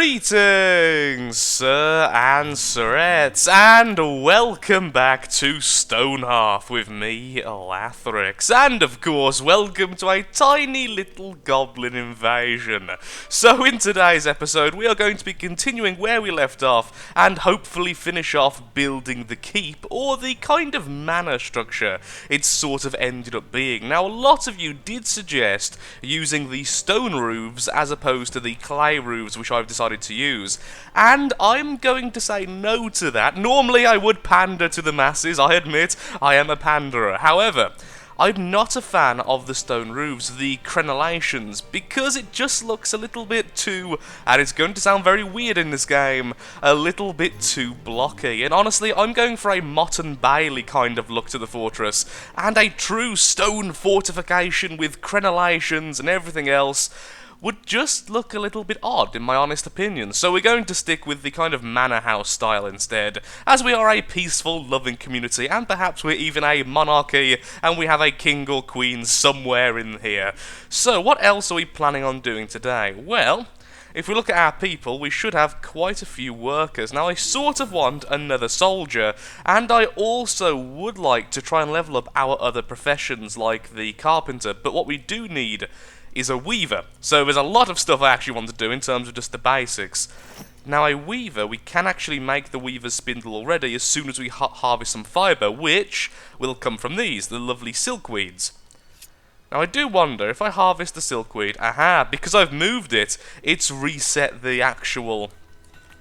Greetings, sir and sirettes, and welcome back to Stonehearth with me, Lathrix, and of course, welcome to a tiny little goblin invasion. So in today's episode, we are going to be continuing where we left off, and hopefully finish off building the keep, or the kind of manor structure it sort of ended up being. Now, a lot of you did suggest using the stone roofs as opposed to the clay roofs, which I've decided to use, and I'm going to say no to that. Normally I would pander to the masses, I admit, I am a panderer. However, I'm not a fan of the stone roofs, the crenellations, because it just looks a little bit too, and it's going to sound very weird in this game, a little bit too blocky. And honestly, I'm going for a Mott and Bailey kind of look to the fortress, and a true stone fortification with crenellations and everything else would just look a little bit odd, in my honest opinion. So we're going to stick with the kind of manor house style instead, as we are a peaceful, loving community, and perhaps we're even a monarchy, and we have a king or queen somewhere in here. So what else are we planning on doing today? Well, if we look at our people, we should have quite a few workers. Now, I sort of want another soldier, and I also would like to try and level up our other professions, like the carpenter, but what we do need is a weaver. So there's a lot of stuff I actually want to do in terms of just the basics. Now, a weaver, we can actually make the weaver's spindle already as soon as we harvest some fibre, which will come from these, the lovely silkweeds. Now, I do wonder, if I harvest the silkweed, because I've moved it, it's reset the actual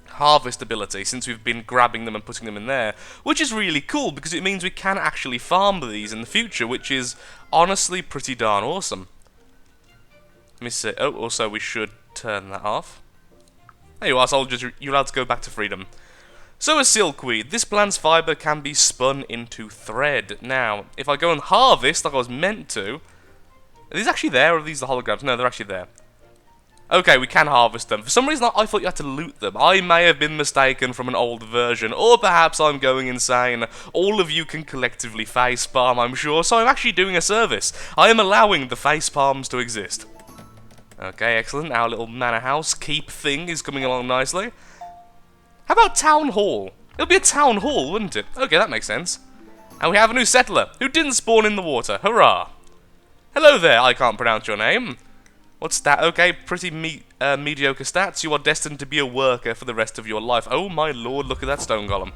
harvest ability, since we've been grabbing them and putting them in there, which is really cool, because it means we can actually farm these in the future, which is honestly pretty darn awesome. Let me see. Oh, also we should turn that off. There you are, soldiers. You're allowed to go back to freedom. So a silkweed. This plant's fibre can be spun into thread. Now, if I go and harvest like I was meant to... Are these actually there, or are these the holograms? No, they're actually there. Okay, we can harvest them. For some reason, I thought you had to loot them. I may have been mistaken from an old version, or perhaps I'm going insane. All of you can collectively facepalm, I'm sure, so I'm actually doing a service. I am allowing the facepalms to exist. Okay, excellent. Our little manor house keep thing is coming along nicely. How about town hall? It'll be a town hall, wouldn't it? Okay, that makes sense. And we have a new settler who didn't spawn in the water. Hurrah! Hello there, I can't pronounce your name. What's that? Okay, pretty mediocre stats. You are destined to be a worker for the rest of your life. Oh my lord, look at that stone golem.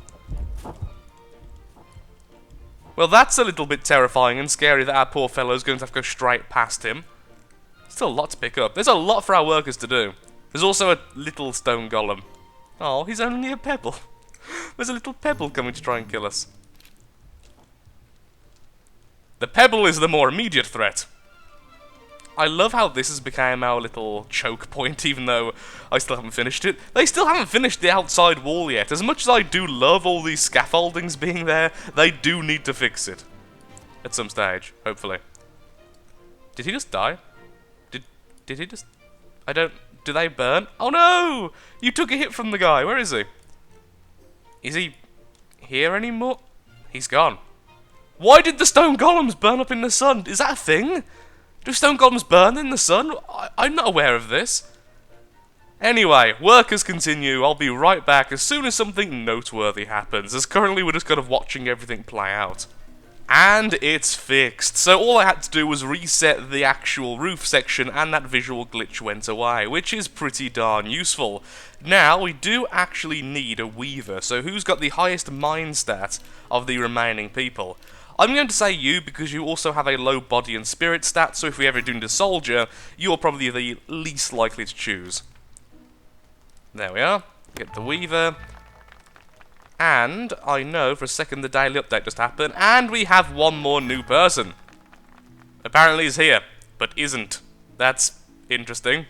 Well, that's a little bit terrifying and scary that our poor fellow's going to have to go straight past him. Still a lot to pick up. There's a lot for our workers to do. There's also a little stone golem. Oh, he's only a pebble. There's a little pebble coming to try and kill us. The pebble is the more immediate threat. I love how this has become our little choke point, even though I still haven't finished it. They still haven't finished the outside wall yet. As much as I do love all these scaffoldings being there, they do need to fix it. At some stage, hopefully. Did he just die? Did he just... Do they burn? Oh no! You took a hit from the guy. Where is he? Is he here anymore? He's gone. Why did the stone golems burn up in the sun? Is that a thing? Do stone golems burn in the sun? I'm not aware of this. Anyway, workers continue. I'll be right back as soon as something noteworthy happens, as currently we're just kind of watching everything play out. And it's fixed. So all I had to do was reset the actual roof section and that visual glitch went away, which is pretty darn useful. Now, we do actually need a weaver, so who's got the highest mind stat of the remaining people? I'm going to say you because you also have a low body and spirit stat, so if we ever do need a soldier, you're probably the least likely to choose. There we are. Get the weaver. And I know for a second the daily update just happened, and we have one more new person. Apparently he's here, but isn't. That's interesting.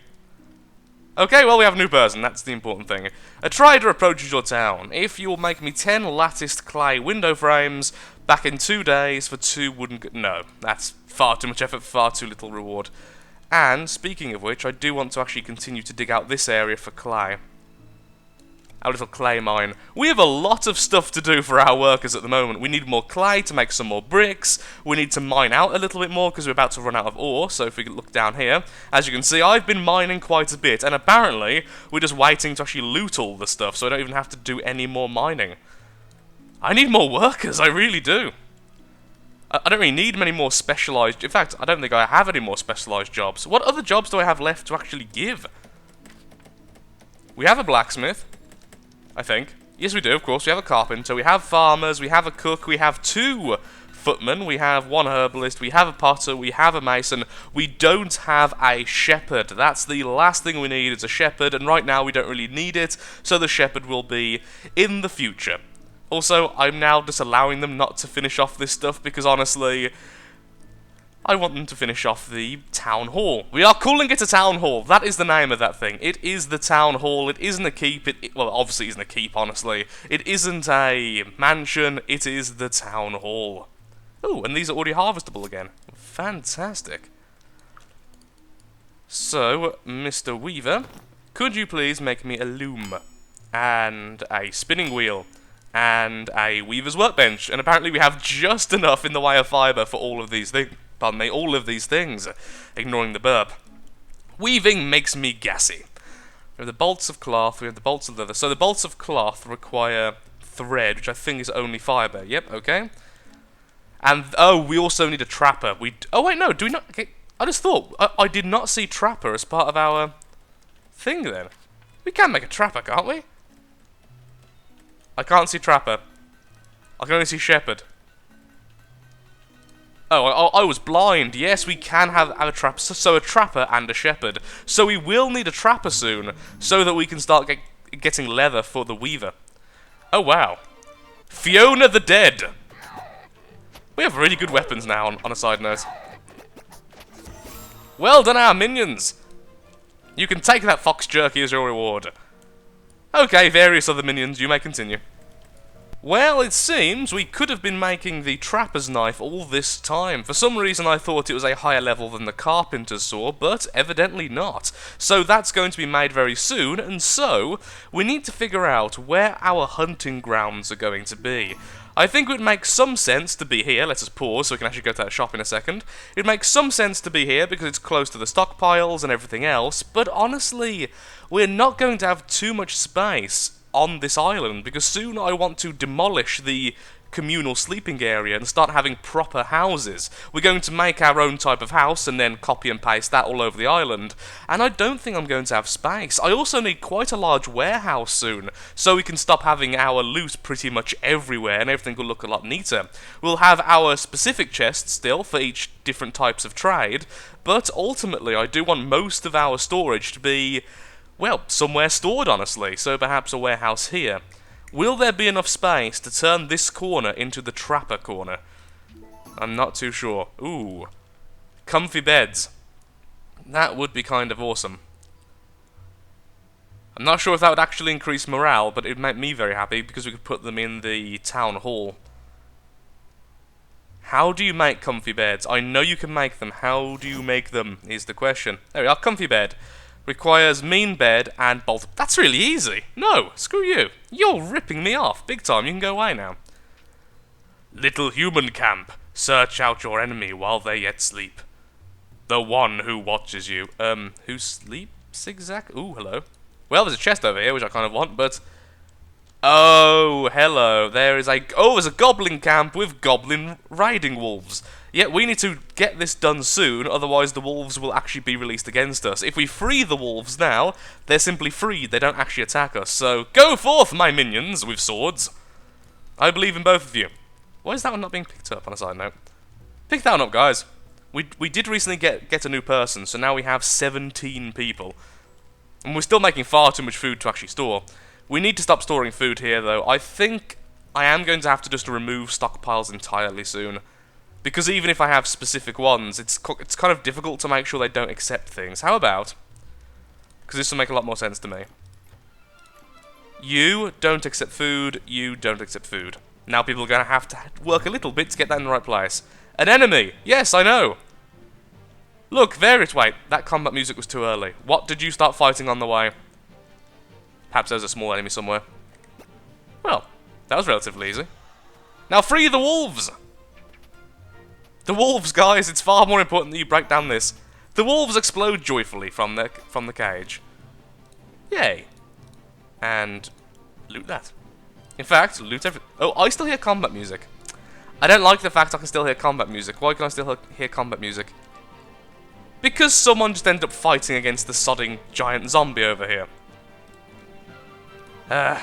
Okay, well we have a new person, that's the important thing. A trader approaches your town. If you will make me 10 latticed clay window frames, back in 2 days for 2 wooden... No, that's far too much effort, far too little reward. And, speaking of which, I do want to actually continue to dig out this area for clay. our little clay mine. We have a lot of stuff to do for our workers at the moment. We need more clay to make some more bricks. We need to mine out a little bit more because we're about to run out of ore. So if we look down here, as you can see, I've been mining quite a bit. And apparently, we're just waiting to actually loot all the stuff, so I don't even have to do any more mining. I need more workers, I really do. I don't really need many more specialised... In fact, I don't think I have any more specialised jobs. What other jobs do I have left to actually give? We have a blacksmith, I think. Yes, we do, of course. We have a carpenter, we have farmers, we have a cook, we have 2 footmen, we have 1 herbalist, we have a potter, we have a mason. We don't have a shepherd. That's the last thing we need, is a shepherd, and right now we don't really need it, so the shepherd will be in the future. Also, I'm now just allowing them not to finish off this stuff because, honestly, I want them to finish off the town hall. We are calling it a town hall. That is the name of that thing. It is the town hall. It isn't a keep. Well, obviously it isn't a keep, honestly. It isn't a mansion. It is the town hall. Oh, and these are already harvestable again. Fantastic. So, Mr. Weaver, could you please make me a loom and a spinning wheel and a weaver's workbench? And apparently we have just enough in the way of fibre for all of these things. Pardon me, all of these things. Ignoring the burp. Weaving makes me gassy. We have the bolts of cloth, we have the bolts of leather. So the bolts of cloth require thread, which I think is only fibre. Yep, okay. And, oh, we also need a trapper. Oh, wait, no, do we not... Okay, I just thought, I did not see trapper as part of our thing then. We can make a trapper, can't we? I can't see trapper. I can only see shepherd. Oh, I was blind. Yes, we can have a trapper. So a trapper and a shepherd. So we will need a trapper soon, so that we can start getting leather for the weaver. Oh, wow. Fiona the Dead. We have really good weapons now, on a side note. Well done, our minions. You can take that fox jerky as your reward. Okay, various other minions, you may continue. Well, it seems we could have been making the trapper's knife all this time. For some reason I thought it was a higher level than the carpenter's saw, but evidently not. So that's going to be made very soon, and so we need to figure out where our hunting grounds are going to be. I think it would make some sense to be here. Let us pause so we can actually go to that shop in a second. It makes some sense to be here because it's close to the stockpiles and everything else, but honestly, we're not going to have too much space on this island because soon I want to demolish the communal sleeping area and start having proper houses. We're going to make our own type of house and then copy and paste that all over the island, and I don't think I'm going to have space. I also need quite a large warehouse soon, so we can stop having our loot pretty much everywhere and everything will look a lot neater. We'll have our specific chests still for each different types of trade, but ultimately I do want most of our storage to be, well, somewhere stored, honestly, so perhaps a warehouse here. Will there be enough space to turn this corner into the trapper corner? I'm not too sure. Ooh. Comfy beds. That would be kind of awesome. I'm not sure if that would actually increase morale, but it would make me very happy because we could put them in the town hall. How do you make comfy beds? I know you can make them. How do you make them is the question. There we are, comfy bed. Requires mean bed and bolt. That's really easy. No, screw you. You're ripping me off. Big time, you can go away now. Little human camp. Search out your enemy while they yet sleep. The one who watches you. Who sleeps exactly? Ooh, hello. Well, there's a chest over here, which I kind of want, but... Oh, hello. There's a goblin camp with goblin riding wolves. Yeah, we need to get this done soon, otherwise the wolves will actually be released against us. If we free the wolves now, they're simply freed, they don't actually attack us. So, go forth, my minions, with swords. I believe in both of you. Why is that one not being picked up, on a side note? Pick that one up, guys. We did recently get a new person, so now we have 17 people. And we're still making far too much food to actually store. We need to stop storing food here, though. I think I am going to have to just remove stockpiles entirely soon. Because even if I have specific ones, it's kind of difficult to make sure they don't accept things. How about... Because this will make a lot more sense to me. You don't accept food, you don't accept food. Now people are going to have to work a little bit to get that in the right place. An enemy! Yes, I know! Look, there it... Wait, that combat music was too early. What did you start fighting on the way? Perhaps there's a small enemy somewhere. Well, that was relatively easy. Now free the wolves! The wolves, guys, it's far more important that you break down this. The wolves explode joyfully from the cage. Yay. And loot that. In fact, loot everything. Oh, I still hear combat music. I don't like the fact I can still hear combat music. Why can I still hear combat music? Because someone just ended up fighting against the sodding giant zombie over here.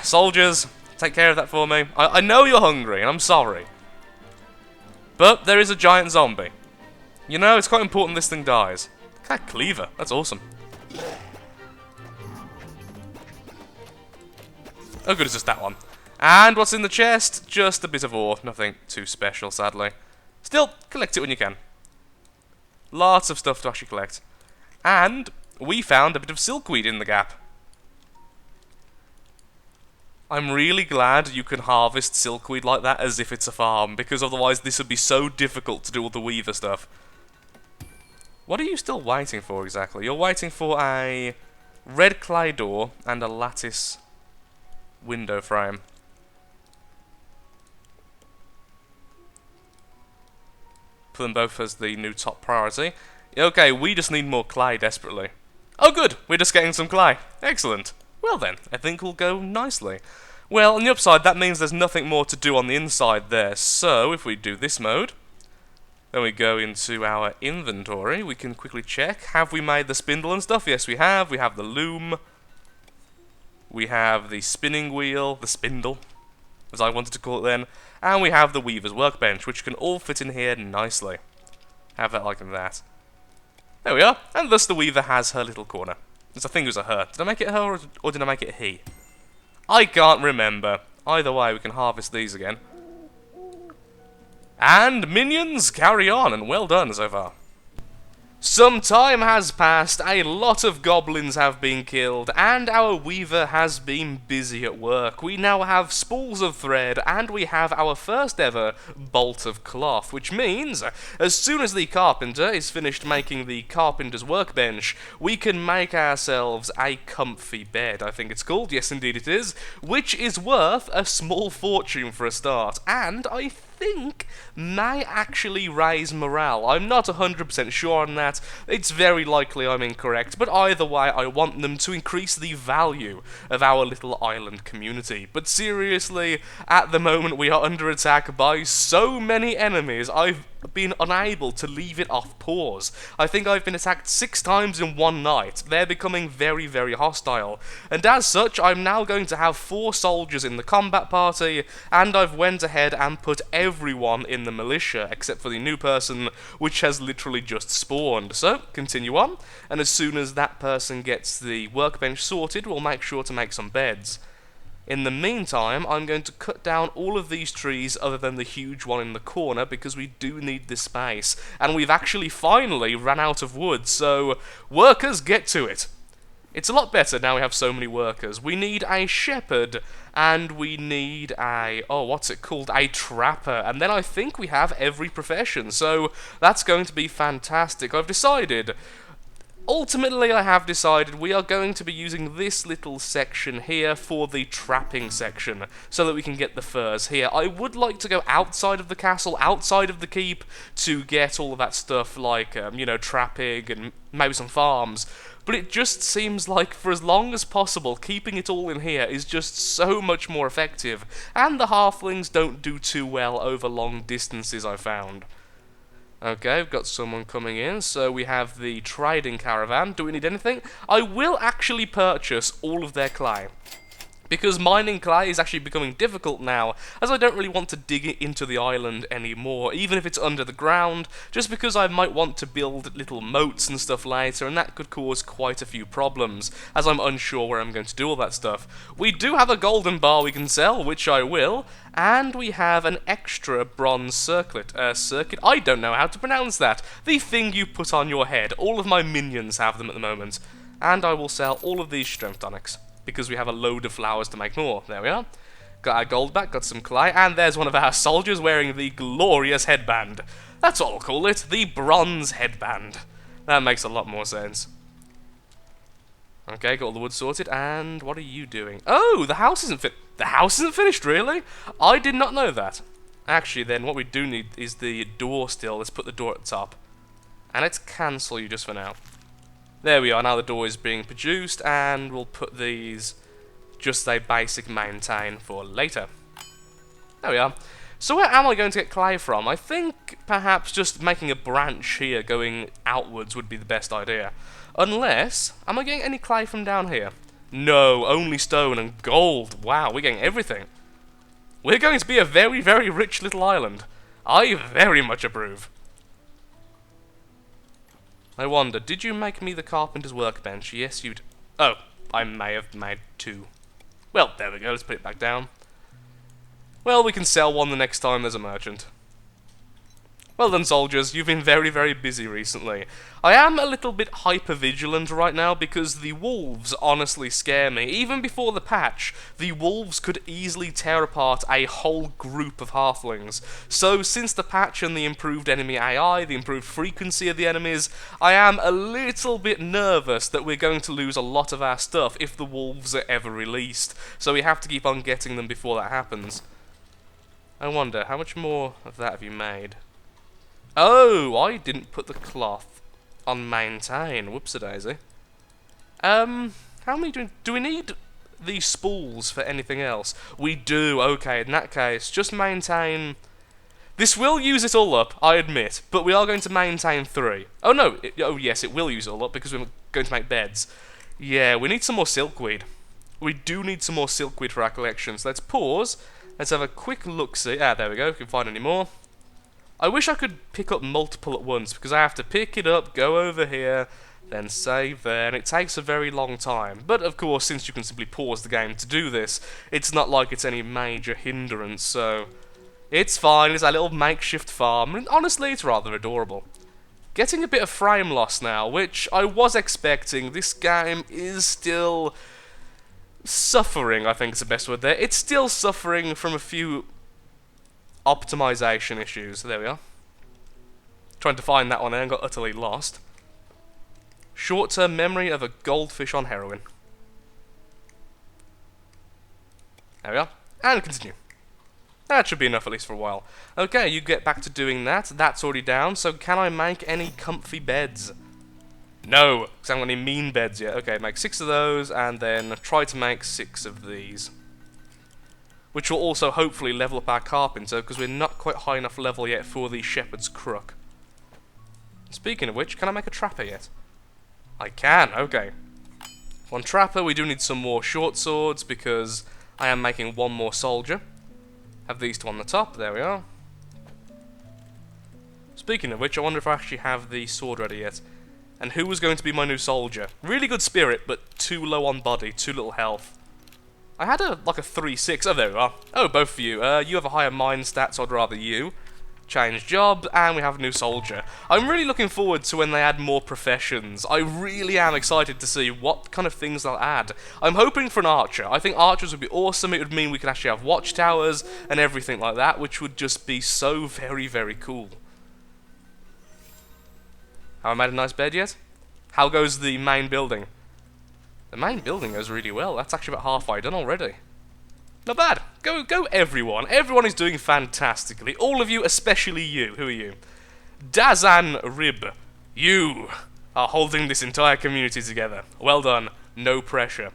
Soldiers, take care of that for me. I know you're hungry, and I'm sorry. But there is a giant zombie. You know, it's quite important this thing dies. That cleaver, that's awesome. Oh good, it's just that one. And what's in the chest? Just a bit of ore, nothing too special, sadly. Still, collect it when you can. Lots of stuff to actually collect. And we found a bit of silkweed in the gap. I'm really glad you can harvest silkweed like that as if it's a farm, because otherwise this would be so difficult to do all the weaver stuff. What are you still waiting for exactly? You're waiting for a red clay door and a lattice window frame. Put them both as the new top priority. Okay, we just need more clay desperately. Oh good, we're just getting some clay. Excellent. Well then, I think we'll go nicely. Well, on the upside, that means there's nothing more to do on the inside there. So, if we do this mode, then we go into our inventory, we can quickly check. Have we made the spindle and stuff? Yes, we have. We have the loom. We have the spinning wheel, the spindle, as I wanted to call it then. And we have the weaver's workbench, which can all fit in here nicely. Have that like that. There we are. And thus the weaver has her little corner. I think it was a her. Did I make it her or did I make it a he? I can't remember. Either way, we can harvest these again. And minions, carry on, and well done so far. Some time has passed, a lot of goblins have been killed, and our weaver has been busy at work. We now have spools of thread, and we have our first ever bolt of cloth, which means, as soon as the carpenter is finished making the carpenter's workbench, we can make ourselves a comfy bed, I think it's called, yes indeed it is, which is worth a small fortune for a start, and I think may actually raise morale. I'm not 100% sure on that. It's very likely I'm incorrect, but either way I want them to increase the value of our little island community. But seriously, at the moment we are under attack by so many enemies, I've been unable to leave it off pause. I think I've been attacked 6 times in one night. They're becoming very, very hostile. And as such, I'm now going to have 4 soldiers in the combat party, and I've went ahead and put everyone in the militia, except for the new person, which has literally just spawned. So, continue on, and as soon as that person gets the workbench sorted, we'll make sure to make some beds. In the meantime, I'm going to cut down all of these trees other than the huge one in the corner because we do need this space. And we've actually finally ran out of wood, so workers, get to it. It's a lot better now we have so many workers. We need a shepherd, and we need a, what's it called, a trapper. And then I think we have every profession, so that's going to be fantastic. Ultimately, I have decided we are going to be using this little section here for the trapping section, so that we can get the furs here. I would like to go outside of the castle, outside of the keep, to get all of that stuff like, trapping and maybe some farms. But it just seems like, for as long as possible, keeping it all in here is just so much more effective, and the halflings don't do too well over long distances, I found. Okay, we've got someone coming in, so we have the trading caravan. Do we need anything? I will actually purchase all of their clay, because mining clay is actually becoming difficult now, as I don't really want to dig it into the island anymore, even if it's under the ground, just because I might want to build little moats and stuff later, and that could cause quite a few problems, as I'm unsure where I'm going to do all that stuff. We do have a golden bar we can sell, which I will, and we have an extra bronze circlet. I don't know how to pronounce that. The thing you put on your head. All of my minions have them at the moment. And I will sell all of these strength tonics, because we have a load of flowers to make more. There we are. Got our gold back, got some clay, and there's one of our soldiers wearing the glorious headband. That's what I'll call it, the bronze headband. That makes a lot more sense. Okay, got all the wood sorted, and what are you doing? Oh, the house isn't fit. The house isn't finished, really? I did not know that. Actually, then, what we do need is the door still. Let's put the door at the top. And let's cancel you just for now. There we are, now the door is being produced, and we'll put these just a basic maintain for later. There we are. So where am I going to get clay from? I think perhaps just making a branch here going outwards would be the best idea. Unless, am I getting any clay from down here? No, only stone and gold. Wow, we're getting everything. We're going to be a very, very rich little island. I very much approve. I wonder, did you make me the carpenter's workbench? Yes, you did. Oh, I may have made two. Well, there we go, let's put it back down. Well, we can sell one the next time there's a merchant. Well done, soldiers. You've been very, very busy recently. I am a little bit hyper-vigilant right now because the wolves honestly scare me. Even before the patch, the wolves could easily tear apart a whole group of halflings. So, since the patch and the improved enemy AI, the improved frequency of the enemies, I am a little bit nervous that we're going to lose a lot of our stuff if the wolves are ever released. So we have to keep on getting them before that happens. I wonder, how much more of that have you made? Oh, I didn't put the cloth on maintain. Whoops-a-daisy. How many do we need these spools for anything else? We do. Okay, in that case, just maintain. This will use it all up, I admit, but we are going to maintain 3. Oh no, oh yes, it will use it all up because we're going to make beds. Yeah, we need some more silkweed. We do need some more silkweed for our collection. So let's pause. Let's have a quick look-see. Ah, there we go. We can find any more. I wish I could pick up multiple at once, because I have to pick it up, go over here, then save there, and it takes a very long time. But, of course, since you can simply pause the game to do this, it's not like it's any major hindrance, so it's fine. It's a little makeshift farm, and honestly, it's rather adorable. Getting a bit of frame loss now, which I was expecting. This game is still suffering, I think is the best word there. It's still suffering from a few optimization issues. There we are. Trying to find that one there and got utterly lost. Short-term memory of a goldfish on heroin. There we are. And continue. That should be enough at least for a while. Okay, you get back to doing that. That's already down. So can I make any comfy beds? No, because I haven't got any mean beds yet. Okay, make 6 of those and then try to make 6 of these. Which will also hopefully level up our carpenter, because we're not quite high enough level yet for the shepherd's crook. Speaking of which, can I make a trapper yet? I can, okay. One trapper, we do need some more short swords, because I am making one more soldier. Have these two on the top, there we are. Speaking of which, I wonder if I actually have the sword ready yet. And who was going to be my new soldier? Really good spirit, but too low on body, too little health. I had like a 3-6. Oh, there we are. Oh, both of you. You have a higher mind stat, so I'd rather you. Change job, and we have a new soldier. I'm really looking forward to when they add more professions. I really am excited to see what kind of things they'll add. I'm hoping for an archer. I think archers would be awesome. It would mean we could actually have watchtowers and everything like that, which would just be so very, very cool. Have I made a nice bed yet? How goes the main building? The main building goes really well. That's actually about halfway done already. Not bad. Go everyone. Everyone is doing fantastically. All of you, especially you. Who are you? Dazan Rib. You are holding this entire community together. Well done. No pressure.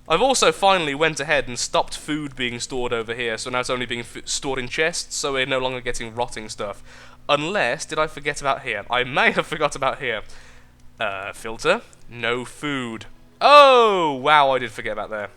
I've also finally went ahead and stopped food being stored over here, so now it's only being stored in chests, so we're no longer getting rotting stuff. Unless, did I forget about here? I may have forgot about here. Filter. No food. Oh, wow, I did forget about there.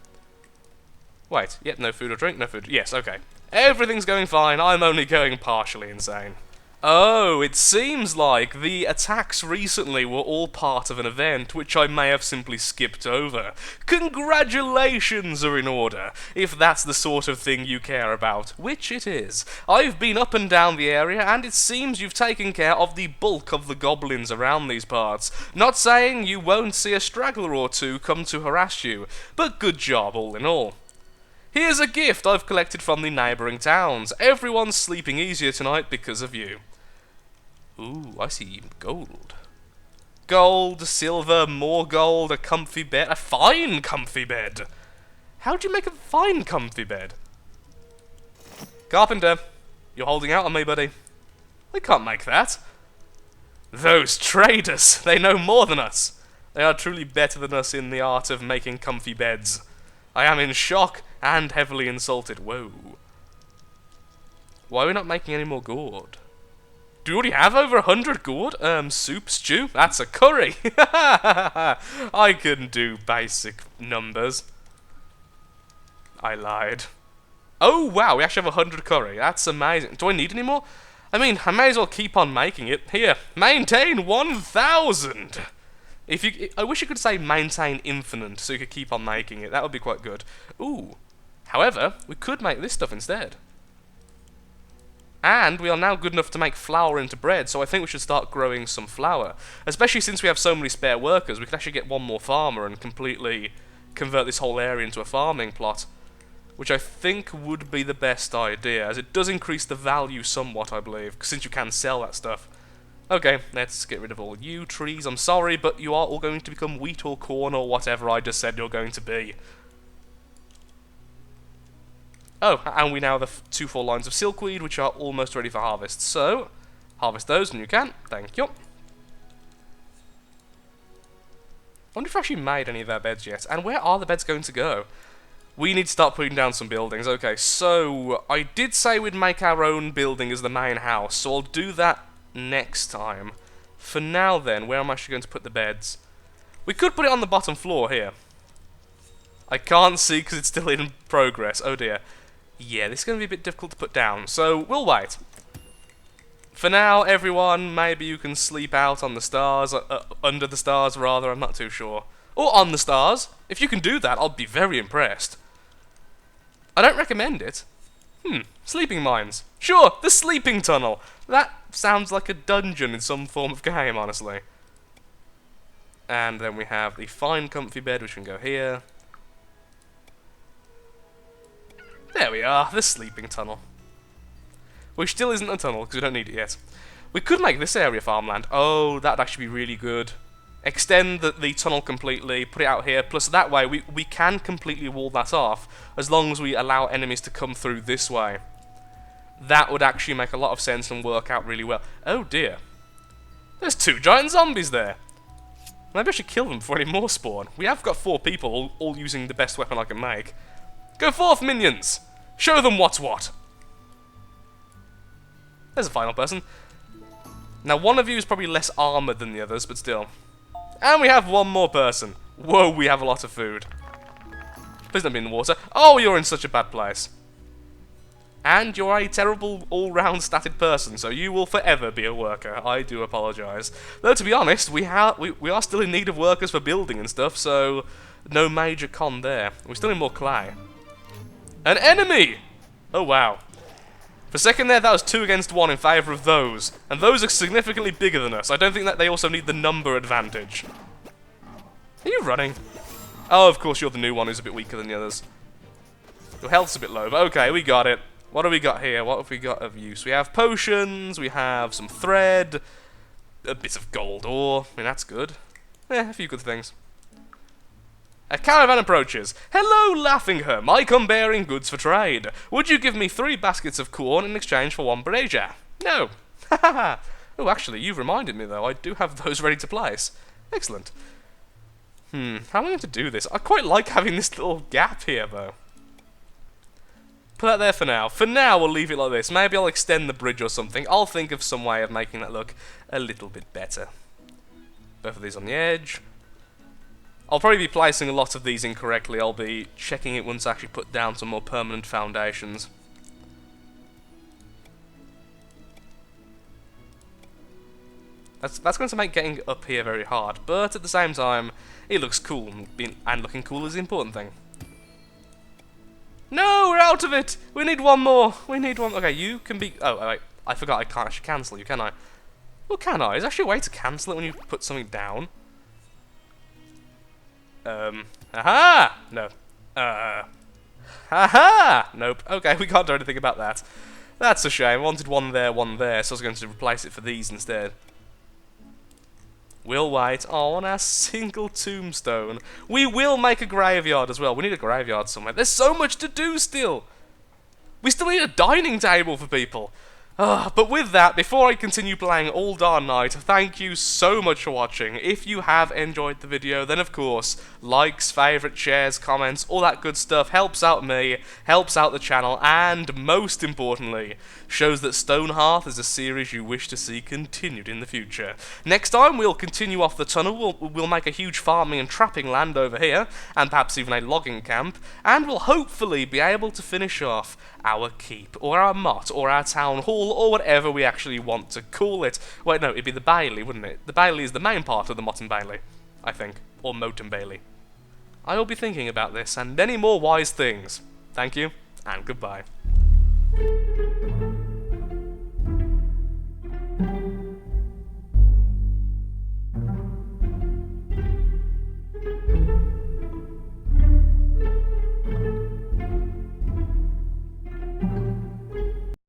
Wait, yep, no food or drink, no food. Yes, okay. Everything's going fine, I'm only going partially insane. Oh, it seems like the attacks recently were all part of an event which I may have simply skipped over. Congratulations are in order, if that's the sort of thing you care about, which it is. I've been up and down the area, and it seems you've taken care of the bulk of the goblins around these parts. Not saying you won't see a straggler or two come to harass you, but good job all in all. Here's a gift I've collected from the neighbouring towns. Everyone's sleeping easier tonight because of you. Ooh, I see gold. Gold, silver, more gold, a comfy bed. A fine comfy bed. How do you make a fine comfy bed? Carpenter, you're holding out on me, buddy. We can't make that. Those traders, they know more than us. They are truly better than us in the art of making comfy beds. I am in shock and heavily insulted. Whoa. Why are we not making any more gourd? Do we already have over 100 gourd? Soup, stew? That's a curry! I can do basic numbers. I lied. Oh wow, we actually have 100 curry. That's amazing. Do I need any more? I mean, I may as well keep on making it. Here, maintain 1,000! I wish you could say maintain infinite, so you could keep on making it. That would be quite good. Ooh. However, we could make this stuff instead. And we are now good enough to make flour into bread, so I think we should start growing some flour. Especially since we have so many spare workers, we could actually get one more farmer and completely convert this whole area into a farming plot. Which I think would be the best idea, as it does increase the value somewhat, I believe, since you can sell that stuff. Okay, let's get rid of all you trees. I'm sorry, but you are all going to become wheat or corn or whatever I just said you're going to be. Oh, and we now have 2 full lines of silkweed, which are almost ready for harvest. So, harvest those when you can. Thank you. I wonder if I actually made any of our beds yet. And where are the beds going to go? We need to start putting down some buildings. Okay, so I did say we'd make our own building as the main house, so I'll do that next time. For now then, where am I actually going to put the beds? We could put it on the bottom floor here. I can't see because it's still in progress. Oh dear. Yeah, this is going to be a bit difficult to put down, so we'll wait. For now, everyone, maybe you can sleep out on the stars, under the stars rather, I'm not too sure. Or on the stars. If you can do that, I'll be very impressed. I don't recommend it. Sleeping mines. Sure, the sleeping tunnel. That sounds like a dungeon in some form of game, honestly. And then we have the fine comfy bed, which can go here. There we are, the sleeping tunnel. Which still isn't a tunnel, because we don't need it yet. We could make this area farmland. Oh, that'd actually be really good. Extend the tunnel completely, put it out here, plus that way we can completely wall that off, as long as we allow enemies to come through this way. That would actually make a lot of sense and work out really well. Oh dear. There's 2 giant zombies there. Maybe I should kill them before any more spawn. We have got 4 people, all using the best weapon I can make. Go forth, minions! Show them what's what! There's a final person. Now, one of you is probably less armoured than the others, but still. And we have one more person. Whoa, we have a lot of food. Please don't be in the water. Oh, you're in such a bad place. And you're a terrible, all-round statted person, so you will forever be a worker. I do apologise. Though, to be honest, we are still in need of workers for building and stuff, so no major con there. We still need more clay. An enemy! Oh, wow. For a second there, that was 2 against 1 in favour of those. And those are significantly bigger than us. I don't think that they also need the number advantage. Are you running? Oh, of course, you're the new one who's a bit weaker than the others. Your health's a bit low, but okay, we got it. What do we got here? What have we got of use? We have potions, we have some thread, a bit of gold ore. I mean, that's good. Yeah, a few good things. A caravan approaches. Hello, Laughingher. I come bearing goods for trade. Would you give me 3 baskets of corn in exchange for 1 brazier? No. Haha. Oh, actually, you've reminded me, though. I do have those ready to place. Excellent. How am I going to do this? I quite like having this little gap here, though. Put that there for now. For now, we'll leave it like this. Maybe I'll extend the bridge or something. I'll think of some way of making that look a little bit better. Both of these on the edge. I'll probably be placing a lot of these incorrectly. I'll be checking it once I actually put down some more permanent foundations. That's going to make getting up here very hard, but at the same time, it looks cool, and looking cool is the important thing. No, we're out of it! We need one more! We need one. Okay, you can be... Oh, wait, I forgot I can't actually cancel you, can I? Well, can I? Is there actually a way to cancel it when you put something down? Aha! No. Aha! Nope. Okay, we can't do anything about that. That's a shame. I wanted one there, so I was going to replace it for these instead. We'll wait on our single tombstone. We will make a graveyard as well. We need a graveyard somewhere. There's so much to do still. We still need a dining table for people. But with that, before I continue playing all darn night, thank you so much for watching. If you have enjoyed the video, then of course, likes, favourites, shares, comments, all that good stuff helps out me, helps out the channel, and most importantly, shows that Stonehearth is a series you wish to see continued in the future. Next time, we'll continue off the tunnel, we'll make a huge farming and trapping land over here, and perhaps even a logging camp, and we'll hopefully be able to finish off our keep, or our motte, or our town hall, or whatever we actually want to call it. Wait, no, it'd be the bailey, wouldn't it? The bailey is the main part of the motte and bailey, I think. Or moat and bailey. I will be thinking about this and many more wise things. Thank you, and goodbye.